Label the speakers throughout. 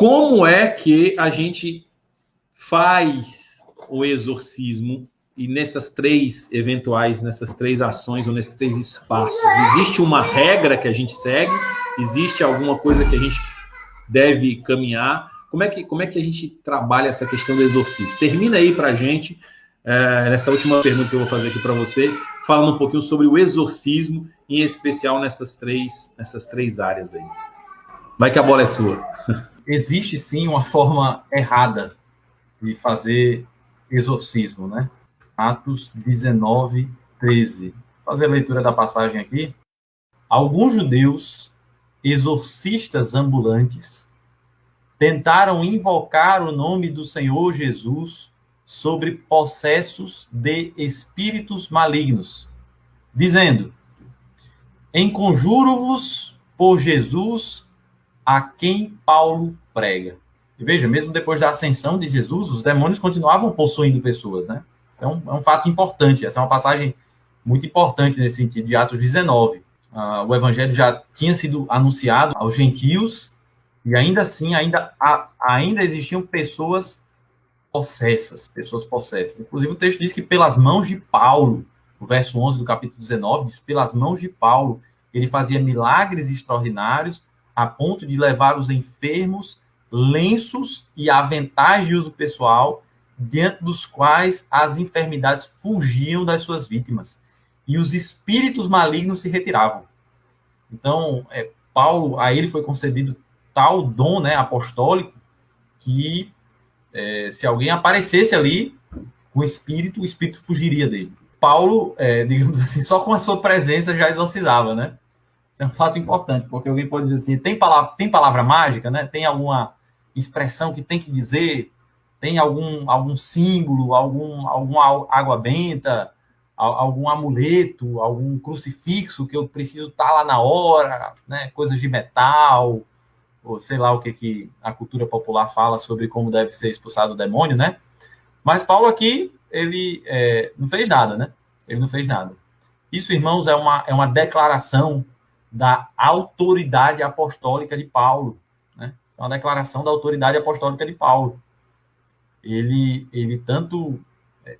Speaker 1: como é que a gente faz o exorcismo e nessas três ações ou nesses três espaços? Existe uma regra que a gente segue? Existe alguma coisa que a gente deve caminhar? Como é que a gente trabalha essa questão do exorcismo? Termina aí para a gente, nessa última pergunta que eu vou fazer aqui para você, falando um pouquinho sobre o exorcismo, em especial nessas três áreas aí. Vai que a bola é sua.
Speaker 2: Existe sim uma forma errada de fazer exorcismo, né? Atos 19, 13. Vou fazer a leitura da passagem aqui. Alguns judeus, exorcistas ambulantes, tentaram invocar o nome do Senhor Jesus sobre possessos de espíritos malignos, dizendo: enconjuro-vos por Jesus, a quem Paulo prega. E veja, mesmo depois da ascensão de Jesus, os demônios continuavam possuindo pessoas, né? Isso é um fato importante. Essa é uma passagem muito importante nesse sentido, de Atos 19. O evangelho já tinha sido anunciado aos gentios e ainda assim, ainda existiam pessoas possessas. Inclusive, o texto diz que pelas mãos de Paulo, o verso 11 do capítulo 19, diz: pelas mãos de Paulo, ele fazia milagres extraordinários, a ponto de levar os enfermos lenços e aventais de uso pessoal, diante dos quais as enfermidades fugiam das suas vítimas e os espíritos malignos se retiravam. Então, Paulo, a ele foi concedido tal dom, né, apostólico, que se alguém aparecesse ali com o espírito fugiria dele. Paulo, digamos assim, só com a sua presença já exorcizava, né? Isso é um fato importante, porque alguém pode dizer assim, tem palavra mágica, né? Tem alguma expressão que tem que dizer, tem algum símbolo, alguma água benta, algum amuleto, algum crucifixo que eu preciso estar lá na hora, né? Coisas de metal, ou sei lá o que a cultura popular fala sobre como deve ser expulsado o demônio, né? Mas Paulo aqui, ele não fez nada, né? Ele não fez nada. Isso, irmãos, é uma declaração da autoridade apostólica de Paulo, né? É uma declaração da autoridade apostólica de Paulo. Ele tanto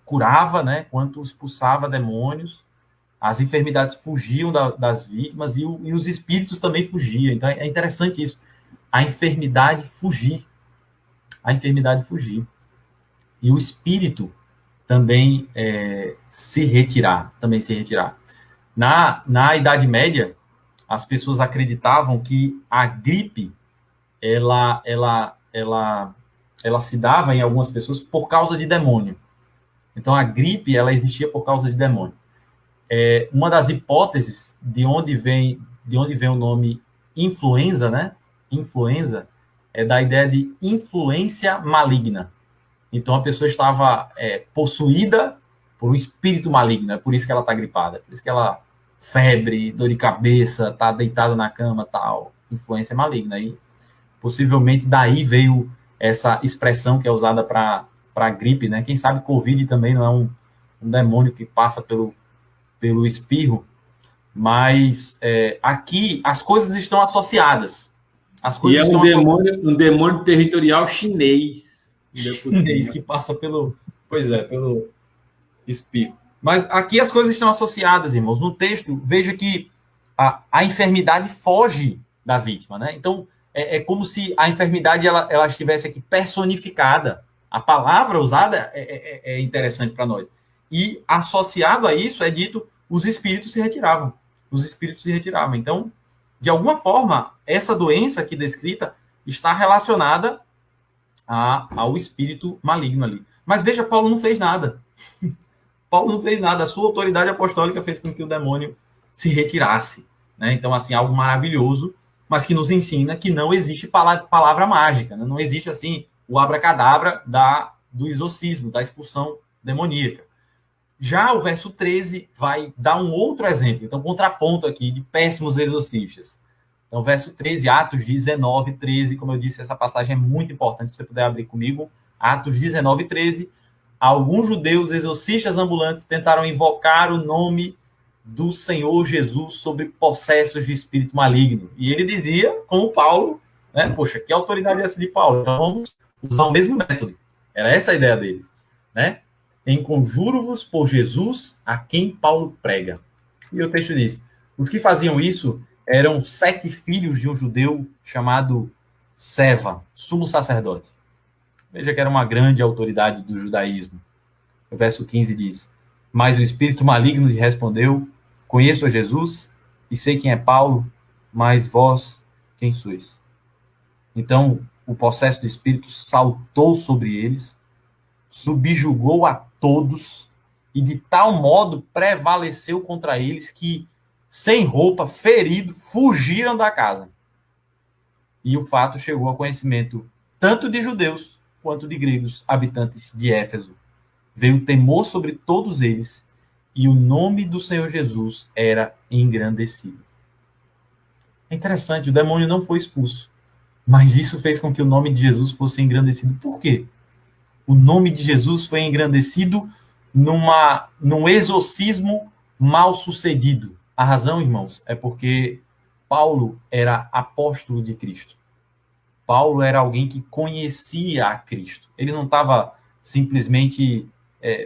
Speaker 2: curava, né, quanto expulsava demônios, as enfermidades fugiam das vítimas e os espíritos também fugiam. Então é interessante isso. A enfermidade fugir. E o espírito também se retirar. Na Idade Média, as pessoas acreditavam que a gripe ela se dava em algumas pessoas por causa de demônio. Então a gripe ela existia por causa de demônio. Uma das hipóteses de onde vem o nome influenza, né? Influenza é da ideia de influência maligna. Então a pessoa estava possuída por um espírito maligno, é por isso que ela está gripada, por isso que ela febre, dor de cabeça, está deitada na cama, tal, influência maligna. E possivelmente daí veio essa expressão que é usada para gripe, né? Quem sabe Covid também não é um demônio que passa pelo espirro, mas aqui as coisas estão associadas.
Speaker 1: Um demônio territorial chinês.
Speaker 2: Chinês que passa pelo espirro. Mas aqui as coisas estão associadas, irmãos. No texto, veja que a enfermidade foge da vítima, né? Então, é como se a enfermidade ela estivesse aqui personificada. A palavra usada é interessante para nós. E associado a isso é dito, os espíritos se retiravam. Então, de alguma forma, essa doença aqui descrita está relacionada ao espírito maligno ali. Mas veja, Paulo não fez nada. A sua autoridade apostólica fez com que o demônio se retirasse, né? Então, assim, algo maravilhoso, mas que nos ensina que não existe palavra mágica, né? Não existe, assim, o abracadabra do exorcismo, da expulsão demoníaca. Já o verso 13 vai dar um outro exemplo, então, contraponto aqui de péssimos exorcistas. Então, verso 13, Atos 19, 13, como eu disse, essa passagem é muito importante, se você puder abrir comigo, Atos 19, 13, alguns judeus exorcistas ambulantes tentaram invocar o nome do Senhor Jesus sobre possessos de espírito maligno. E ele dizia, como Paulo Né? Poxa, que autoridade é essa de Paulo? Então vamos usar o mesmo método. Era essa a ideia deles. Né? Enconjuro-vos por Jesus, a quem Paulo prega. E o texto diz, os que faziam isso eram 7 filhos de um judeu chamado Seva, sumo sacerdote. Veja que era uma grande autoridade do judaísmo. O verso 15 diz, mas o espírito maligno lhe respondeu, conheço a Jesus e sei quem é Paulo, mas vós quem sois? Então, o processo do espírito saltou sobre eles, subjugou a todos e de tal modo prevaleceu contra eles que, sem roupa, ferido, fugiram da casa. E o fato chegou ao conhecimento tanto de judeus quanto de gregos, habitantes de Éfeso. Veio temor sobre todos eles e o nome do Senhor Jesus era engrandecido. É interessante, o demônio não foi expulso, mas isso fez com que o nome de Jesus fosse engrandecido. Por quê? O nome de Jesus foi engrandecido num exorcismo mal sucedido. A razão, irmãos, é porque Paulo era apóstolo de Cristo. Paulo era alguém que conhecia a Cristo. Ele não estava simplesmente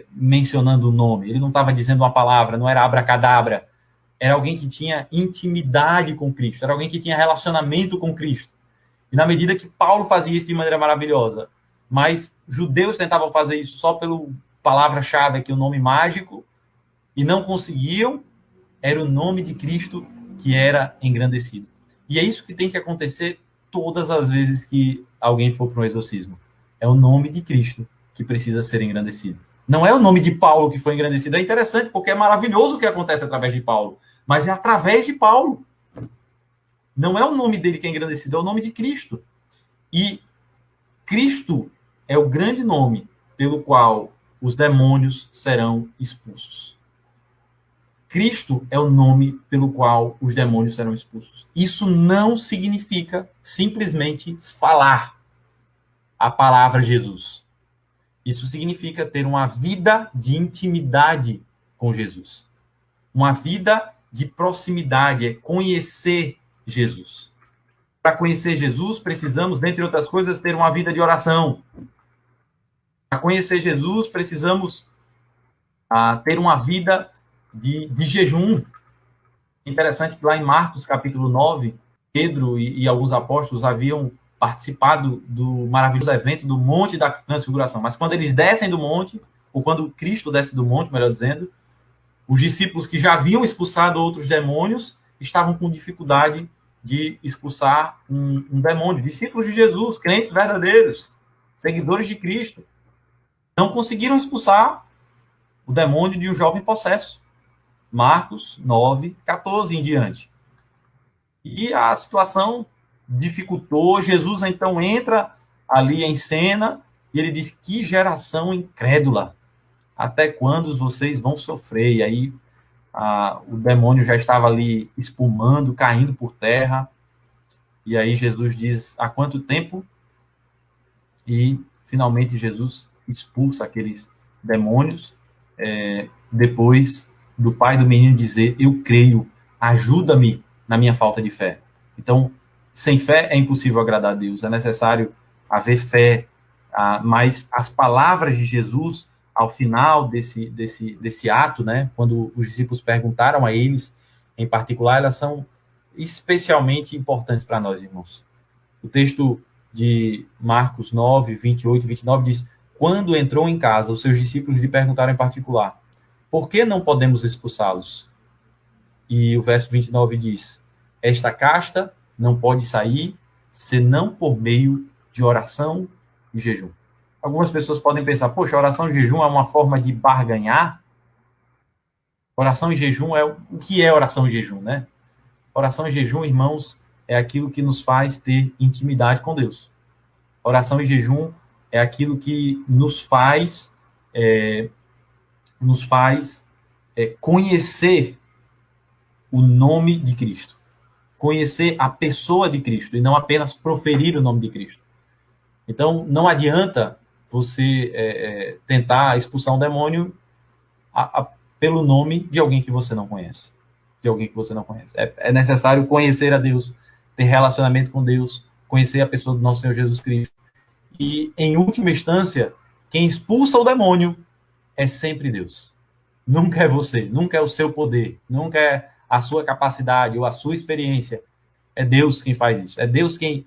Speaker 2: mencionando o nome, ele não estava dizendo uma palavra, não era abracadabra. Era alguém que tinha intimidade com Cristo, era alguém que tinha relacionamento com Cristo. E na medida que Paulo fazia isso de maneira maravilhosa, mas judeus tentavam fazer isso só pela palavra-chave, aqui o nome mágico, e não conseguiam, era o nome de Cristo que era engrandecido. E é isso que tem que acontecer todas as vezes que alguém for para um exorcismo. É o nome de Cristo que precisa ser engrandecido. Não é o nome de Paulo que foi engrandecido. É interessante, porque é maravilhoso o que acontece através de Paulo. Mas é através de Paulo. Não é o nome dele que é engrandecido, é o nome de Cristo. E Cristo é o grande nome pelo qual os demônios serão expulsos. Cristo é o nome pelo qual os demônios serão expulsos. Isso não significa simplesmente falar a palavra Jesus. Isso significa ter uma vida de intimidade com Jesus. Uma vida de proximidade, é conhecer Jesus. Para conhecer Jesus, precisamos, dentre outras coisas, ter uma vida de oração. Para conhecer Jesus, precisamos ter uma vida de jejum. Interessante que lá em Marcos, capítulo 9, Pedro e alguns apóstolos haviam participado do maravilhoso evento do Monte da Transfiguração. Mas quando eles descem do monte, ou quando Cristo desce do monte, melhor dizendo, os discípulos que já haviam expulsado outros demônios estavam com dificuldade de expulsar um demônio. Discípulos de Jesus, crentes verdadeiros, seguidores de Cristo, não conseguiram expulsar o demônio de um jovem possesso. Marcos 9, 14 em diante. E a situação dificultou. Jesus então entra ali em cena e ele diz, que geração incrédula. Até quando vocês vão sofrer? E aí o demônio já estava ali espumando, caindo por terra. E aí Jesus diz, há quanto tempo? E finalmente Jesus expulsa aqueles demônios. Depois do pai do menino dizer, eu creio, ajuda-me na minha falta de fé. Então, sem fé é impossível agradar a Deus, é necessário haver fé, mas as palavras de Jesus, ao final desse ato, né, quando os discípulos perguntaram a eles, em particular, elas são especialmente importantes para nós, irmãos. O texto de Marcos 9, 28 e 29 diz, quando entrou em casa, os seus discípulos lhe perguntaram em particular, por que não podemos expulsá-los? E o verso 29 diz, esta casta não pode sair senão por meio de oração e jejum. Algumas pessoas podem pensar, poxa, oração e jejum é uma forma de barganhar? Oração e jejum o que é oração e jejum, né? Oração e jejum, irmãos, é aquilo que nos faz ter intimidade com Deus. Oração e jejum é aquilo que nos faz conhecer o nome de Cristo. Conhecer a pessoa de Cristo e não apenas proferir o nome de Cristo. Então, não adianta você tentar expulsar um demônio pelo nome de alguém que você não conhece. É necessário conhecer a Deus, ter relacionamento com Deus, conhecer a pessoa do nosso Senhor Jesus Cristo. E, em última instância, quem expulsa o demônio é sempre Deus. Nunca é você, nunca é o seu poder, nunca é a sua capacidade ou a sua experiência. É Deus quem faz isso. É Deus quem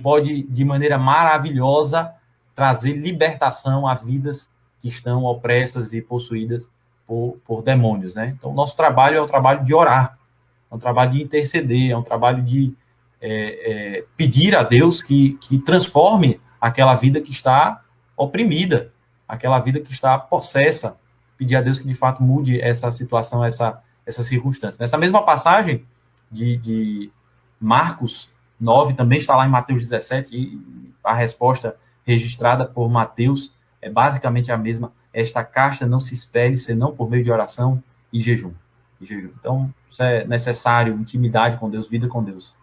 Speaker 2: pode, de maneira maravilhosa, trazer libertação a vidas que estão opressas e possuídas por demônios, né? Então, nosso trabalho é um trabalho de orar, é um trabalho de interceder, é um trabalho de pedir a Deus que transforme aquela vida que está oprimida, aquela vida que está possessa, pedir a Deus que, de fato, mude essa situação, essa circunstância. Nessa mesma passagem de Marcos 9, também está lá em Mateus 17, e a resposta registrada por Mateus é basicamente a mesma: esta casta não se espere senão por meio de oração e jejum. Então, isso é necessário, intimidade com Deus, vida com Deus.